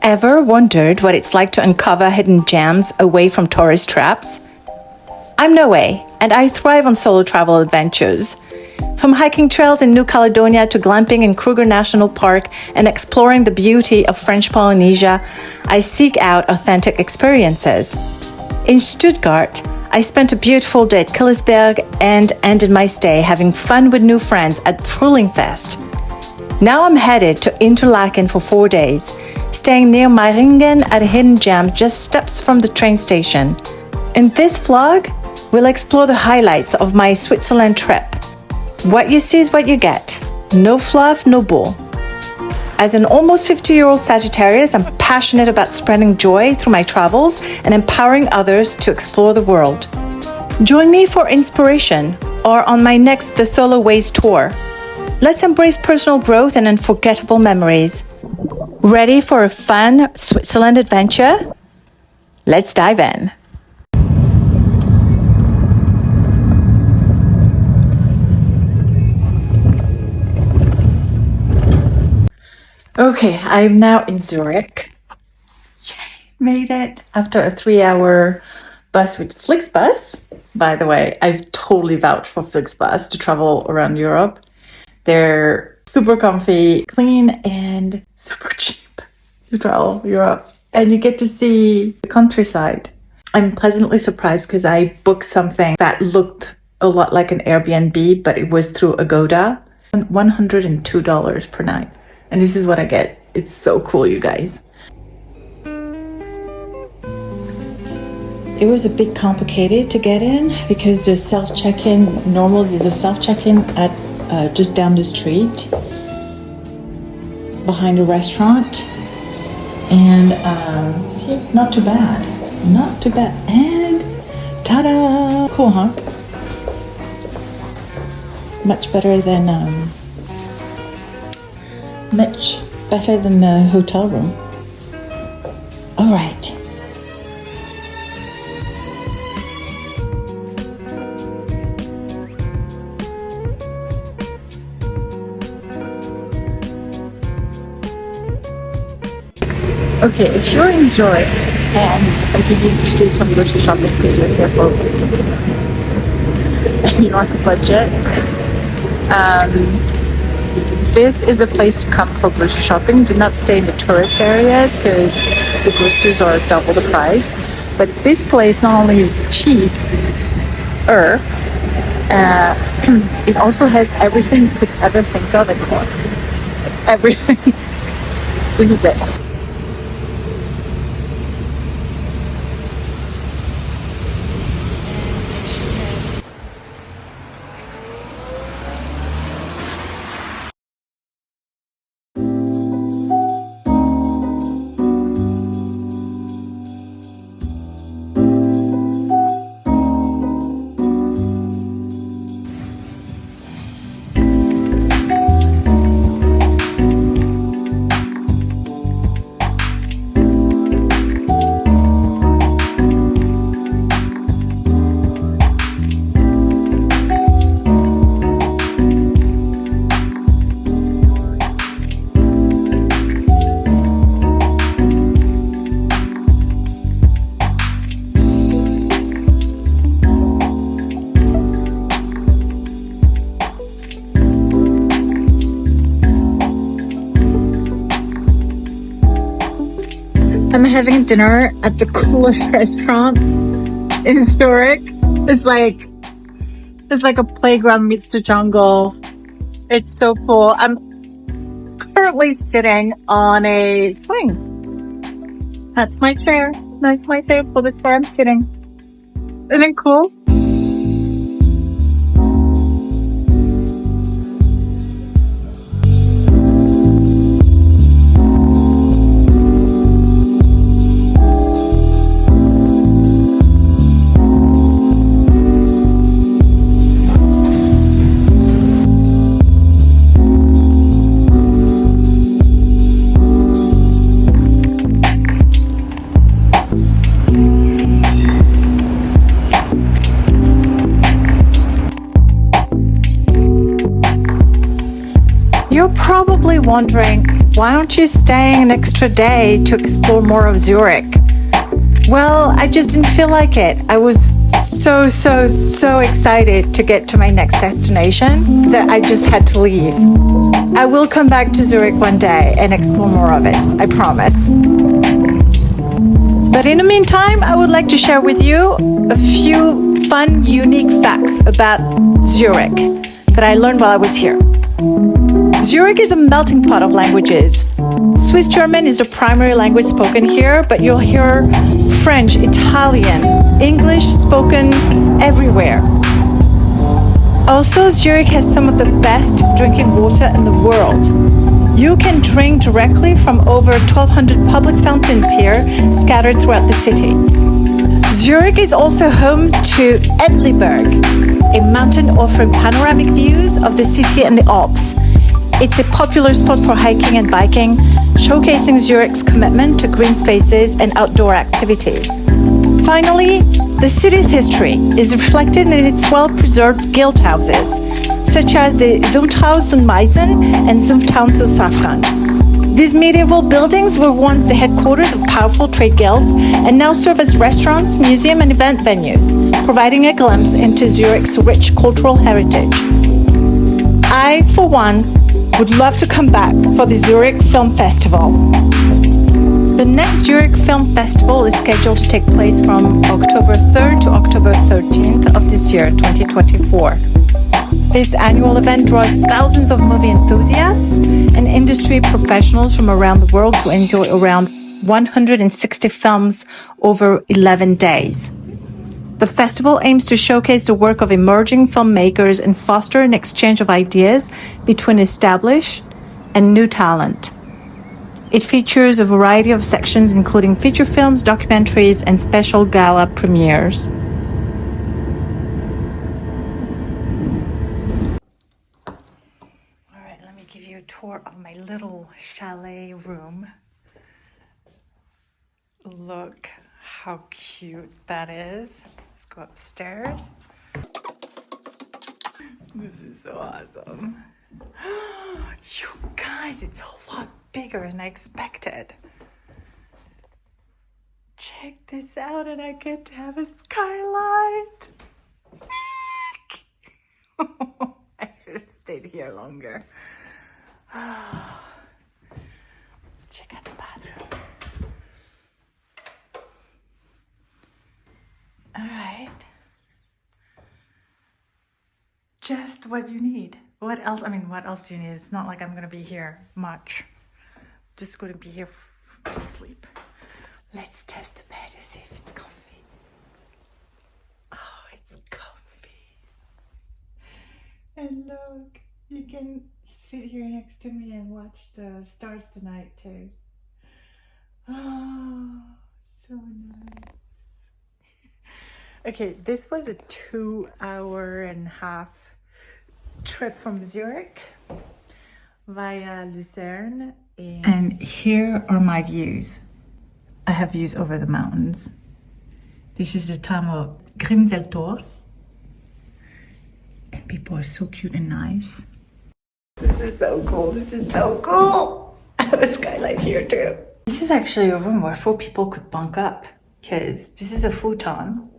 Ever wondered what it's like to uncover hidden gems away from tourist traps? I'm Noé, and I thrive on solo travel adventures. From hiking trails in New Caledonia to glamping in Kruger National Park and exploring the beauty of French Polynesia, I seek out authentic experiences. In Stuttgart, I spent a beautiful day at Killesberg and ended my stay having fun with new friends at Frühlingfest. Now I'm headed to Interlaken for 4 days, staying near Meiringen at a hidden gem just steps from the train station. In this vlog, we'll explore the highlights of my Switzerland trip. What you see is what you get. No fluff, no bull. As an almost 50-year-old Sagittarius, I'm passionate about spreading joy through my travels and empowering others to explore the world. Join me for inspiration or on my next The Solo Ways tour. Let's embrace personal growth and unforgettable memories. Ready for a fun Switzerland adventure? Let's dive in. Okay, I'm now in Zurich. Yay, made it after a 3-hour bus with Flixbus. By the way, I've totally vouched for Flixbus to travel around Europe. They're super comfy, clean, and super cheap to travel Europe. And you get to see the countryside. I'm pleasantly surprised because I booked something that looked a lot like an Airbnb, but it was through Agoda. $102 per night. And this is what I get. It's so cool, you guys. It was a bit complicated to get in because the self-check-in, normally there's a self-check-in at just down the street behind a restaurant. And see, not too bad. Not too bad. And ta-da! Cool, huh? Much better than a hotel room. All right. Okay, if you're in Zurich and you need to do some grocery shopping because you're here for a week and you're on a budget, this is a place to come for grocery shopping. Do not stay in the tourist areas because the groceries are double the price. But this place not only is cheap, it also has everything you could ever think of and more. Everything. This is it. I'm having dinner at the coolest restaurant in Zurich. It's like a playground meets the jungle. It's so cool. I'm currently sitting on a swing. That's my chair. That's my table. That's where I'm sitting. Isn't it cool? You're probably wondering, why aren't you staying an extra day to explore more of Zurich? Well, I just didn't feel like it. I was so excited to get to my next destination that I just had to leave. I will come back to Zurich one day and explore more of it, I promise. But in the meantime, I would like to share with you a few fun, unique facts about Zurich that I learned while I was here. Zurich is a melting pot of languages. Swiss German is the primary language spoken here, but you'll hear French, Italian, English spoken everywhere. Also, Zurich has some of the best drinking water in the world. You can drink directly from over 1,200 public fountains here, scattered throughout the city. Zurich is also home to Edliberg, a mountain offering panoramic views of the city and the Alps. It's a popular spot for hiking and biking, showcasing Zurich's commitment to green spaces and outdoor activities. Finally, the city's history is reflected in its well-preserved guild houses, such as the Zunfthaus zu Meiringen and Zunfthaus zu Safran. These medieval buildings were once the headquarters of powerful trade guilds and now serve as restaurants, museum, and event venues, providing a glimpse into Zurich's rich cultural heritage. I, for one, would love to come back for the Zurich Film Festival. The next Zurich Film Festival is scheduled to take place from October 3rd to October 13th of this year, 2024. This annual event draws thousands of movie enthusiasts and industry professionals from around the world to enjoy around 160 films over 11 days. The festival aims to showcase the work of emerging filmmakers and foster an exchange of ideas between established and new talent. It features a variety of sections including feature films, documentaries, and special gala premieres. All right, let me give you a tour of my little chalet room. Look how cute that is. Let's go upstairs. This is so awesome. You guys, it's a lot bigger than I expected. Check this out, and I get to have a skylight. I should have stayed here longer. Let's check out the bathroom. All right. Just what you need. What else? I mean, what else do you need? It's not like I'm going to be here much. I'm just going to be here to sleep. Let's test the bed to see if it's comfy. Oh, it's comfy. And look, you can sit here next to me and watch the stars tonight too. Oh, so nice. Okay, this was a 2.5-hour trip from Zurich via Lucerne. And here are my views. I have views over the mountains. This is the town of Grimseltor. And people are so cute and nice. This is so cool. This is so cool. I have a skylight here too. This is actually a room where 4 people could bunk up, because this is a futon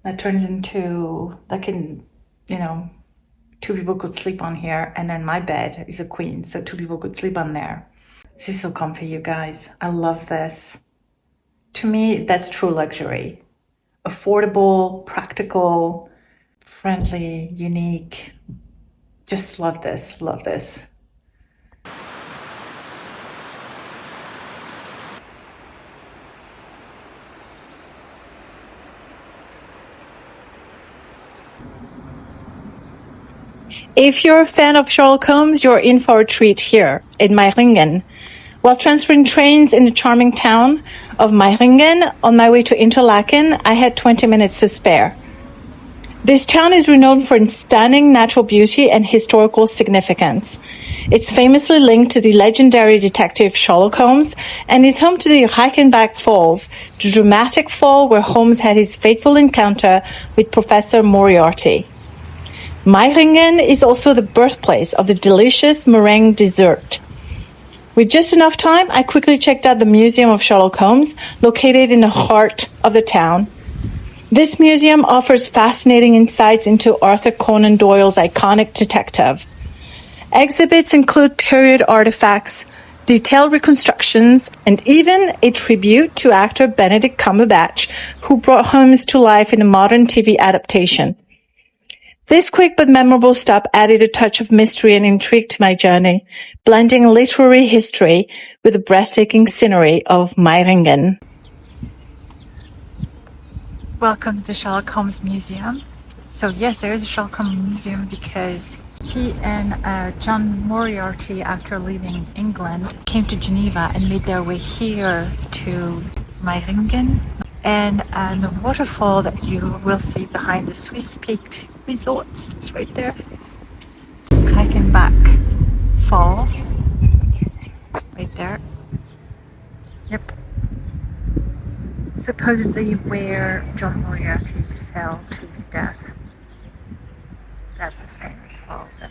that turns into, that can, 2 people could sleep on here, and then my bed is a queen, so 2 people could sleep on there. This is so comfy, you guys. I love this. To me, that's true luxury. Affordable, practical, friendly, unique. Just love this, love this. If you're a fan of Sherlock Holmes, you're in for a treat here in Meiringen. While transferring trains in the charming town of Meiringen on my way to Interlaken, I had 20 minutes to spare. This town is renowned for its stunning natural beauty and historical significance. It's famously linked to the legendary detective Sherlock Holmes and is home to the Reichenbach Falls, the dramatic fall where Holmes had his fateful encounter with Professor Moriarty. Meiringen is also the birthplace of the delicious meringue dessert. With just enough time, I quickly checked out the Museum of Sherlock Holmes, located in the heart of the town. This museum offers fascinating insights into Arthur Conan Doyle's iconic detective. Exhibits include period artifacts, detailed reconstructions, and even a tribute to actor Benedict Cumberbatch, who brought Holmes to life in a modern TV adaptation. This quick but memorable stop added a touch of mystery and intrigue to my journey, blending literary history with the breathtaking scenery of Meiringen. Welcome to the Sherlock Holmes Museum. So yes, there is a Sherlock Holmes Museum because he and John Moriarty, after leaving England, came to Geneva and made their way here to Meiringen. And the waterfall that you will see behind the Swiss Peak Resorts, it's right there. It's Reichenbach Falls, right there. Yep. Supposedly where John Moriarty fell to his death. That's the famous fall there.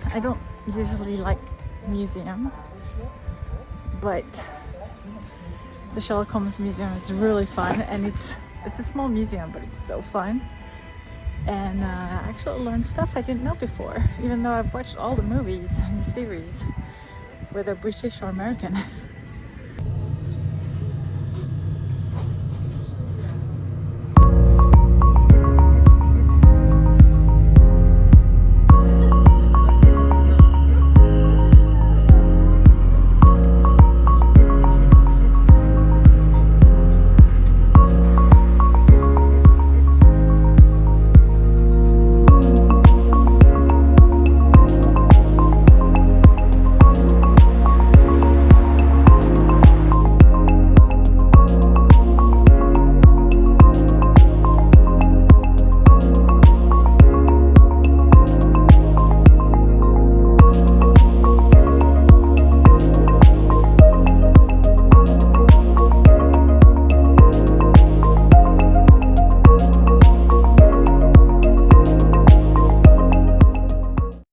I don't usually like museum, but the Sherlock Holmes Museum is really fun, and it's a small museum, but it's so fun. And I actually learned stuff I didn't know before, even though I've watched all the movies and the series, whether British or American.